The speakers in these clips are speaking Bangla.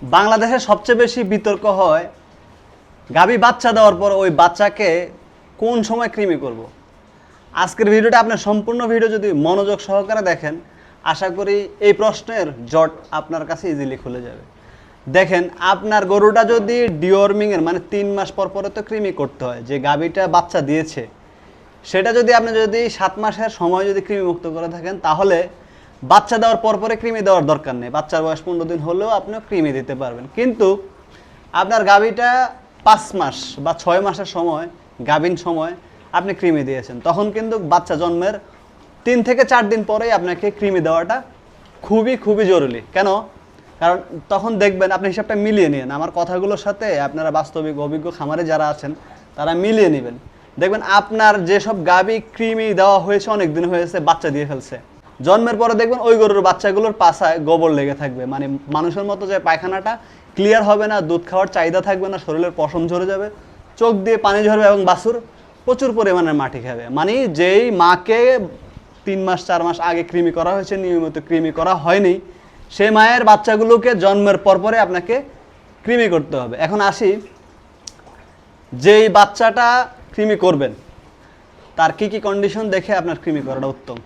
বাংলাদেশে সবচেয়ে বেশি বিতর্ক হয় গাভী বাচ্চা দেওয়ার পর ওই বাচ্চাকে কোন সময় কৃমি করব। আজকের ভিডিওটা আপনার সম্পূর্ণ ভিডিও যদি মনোযোগ সহকারে দেখেন, আশা করি এই প্রশ্নের জট আপনার কাছে ইজিলি খুলে যাবে। দেখেন, আপনার গরুটা যদি ডিওর্মিংয়ের মানে 3 মাস পর পরে তো কৃমি করতে হয়, যে গাভীটা বাচ্চা দিয়েছে সেটা যদি আপনি 7 মাসের সময় যদি কৃমিমুক্ত করে থাকেন, তাহলে বাচ্চা দেওয়ার পর পরে কৃমি দেওয়ার দরকার নেই। বাচ্চার বয়স 15 দিন হলেও আপনি কৃমি দিতে পারবেন। কিন্তু আপনার গাভীটা 5 মাস বা 6 মাসের সময়, গাভীন সময় আপনি কৃমি দিয়েছেন, তখন কিন্তু বাচ্চা জন্মের 3 থেকে 4 দিন পরেই আপনাকে কৃমি দেওয়াটা খুবই জরুরি। কেন? কারণ তখন দেখবেন, আপনি হিসাবটা মিলিয়ে নিন আমার কথাগুলোর সাথে। আপনারা বাস্তবিক অভিজ্ঞ খামারে যারা আছেন তারা মিলিয়ে নেবেন। দেখবেন আপনার যেসব গাভী কৃমি দেওয়া হয়েছে, অনেক দিন হয়েছে, বাচ্চা দিয়ে ফেলছে, জন্মের পরে দেখবেন ওই গরুর বাচ্চাগুলোর পাছায় গোবর লেগে থাকবে। মানে মানুষের মতো যে পায়খানাটা ক্লিয়ার হবে না, দুধ খাওয়ার চাহিদা থাকবে না, শরীরের পশম ঝরে যাবে, চোখ দিয়ে পানি ঝরবে এবং বাছুর প্রচুর পরিমাণে মাটি খাবে। মানে যেই মাকে 3 মাস 4 মাস আগে কৃমি করা হয়েছে, নিয়মিত কৃমি করা হয়নি, সেই মায়ের বাচ্চাগুলোকে জন্মের পরে আপনাকে কৃমি করতে হবে। এখন আসি, যেই বাচ্চাটা কৃমি করবেন তার কি কন্ডিশন দেখে আপনার কৃমি করাটা উত্তম।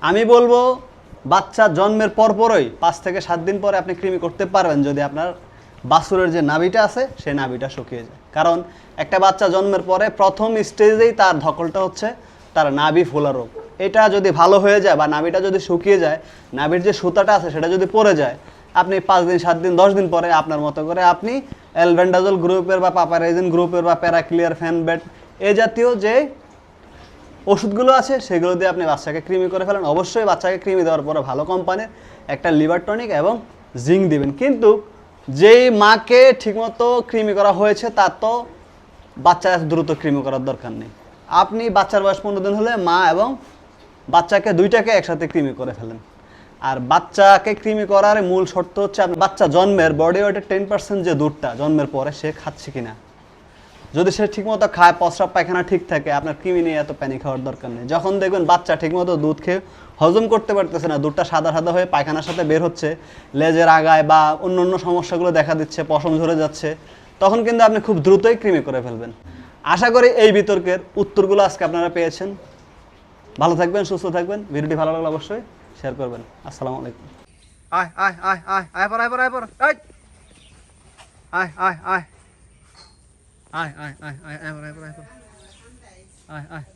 আমি বলবো বাচ্চা জন্মের পরই 5 থেকে 7 দিন পরে আপনি কৃমি করতে পারবেন, যদি আপনার বাছুরের যে নাভিটা আছে সেই নাভিটা শুকিয়ে যায়। কারণ একটা বাচ্চা জন্মের পরে প্রথম স্টেজেই তার ধকলটা হচ্ছে তার নাভি ফোলা রোগ। এটা যদি ভালো হয়ে যায় বা নাভিটা যদি শুকিয়ে যায়, নাভির যে সুতাটা আছে সেটা যদি পড়ে যায়, আপনি 5 দিন 7 দিন 10 দিন পরে আপনার মতো করে আপনি অ্যালবেন্ডাজল গ্রুপের বা পাপারাইজিন গ্রুপের বা প্যারাক্লিয়ার ফ্যানবেট এই জাতীয় যে ওষুধগুলো আছে সেগুলো দিয়ে আপনি বাচ্চাকে কৃমি করে ফেলেন। অবশ্যই বাচ্চাকে কৃমি দেওয়ার পরে ভালো কোম্পানির একটা লিভার টনিক এবং জিঙ্ক দিবেন। কিন্তু যেই মাকে ঠিকমতো কৃমি করা হয়েছে তার তো বাচ্চা দ্রুত কৃমি করার দরকার নেই। আপনি বাচ্চার বয়স 15 দিন হলে মা এবং বাচ্চাকে দুইটাকে একসাথে কৃমি করে ফেলেন। আর বাচ্চাকে কৃমি করার মূল শর্ত হচ্ছে বাচ্চা জন্মের বডি ওয়েটের 10% যে দুধটা জন্মের পরে সে খাচ্ছে কিনা। যদি সে ঠিকমতো খায়, প্রস্রাব পায়খানা ঠিক থাকে, আপনার কৃমি নিয়ে এত প্যানিক হওয়ার দরকার নেই। যখন দেখবেন বাচ্চা ঠিকমতো দুধ খেয়ে হজম করতে পারতেছে না, দুধটা সাদা সাদা হয়ে পায়খানার সাথে বের হচ্ছে, লেজের আগায় বা অন্য সমস্যাগুলো দেখা দিচ্ছে, পশম ঝরে যাচ্ছে, তখন কিন্তু আপনি খুব দ্রুতই কৃমি করে ফেলবেন। আশা করি এই বিতর্কের উত্তরগুলো আজকে আপনারা পেয়েছেন। ভালো থাকবেন, সুস্থ থাকবেন। ভিডিওটি ভালো লাগলে অবশ্যই শেয়ার করবেন। আসসালামু আলাইকুম। আয় আয় আয় আয় আয় পর আয় পর আয় পর আয় আয় আয় আয় আয় আয় আয় আয় আয় পর আয় পর আয় পর আয় আয়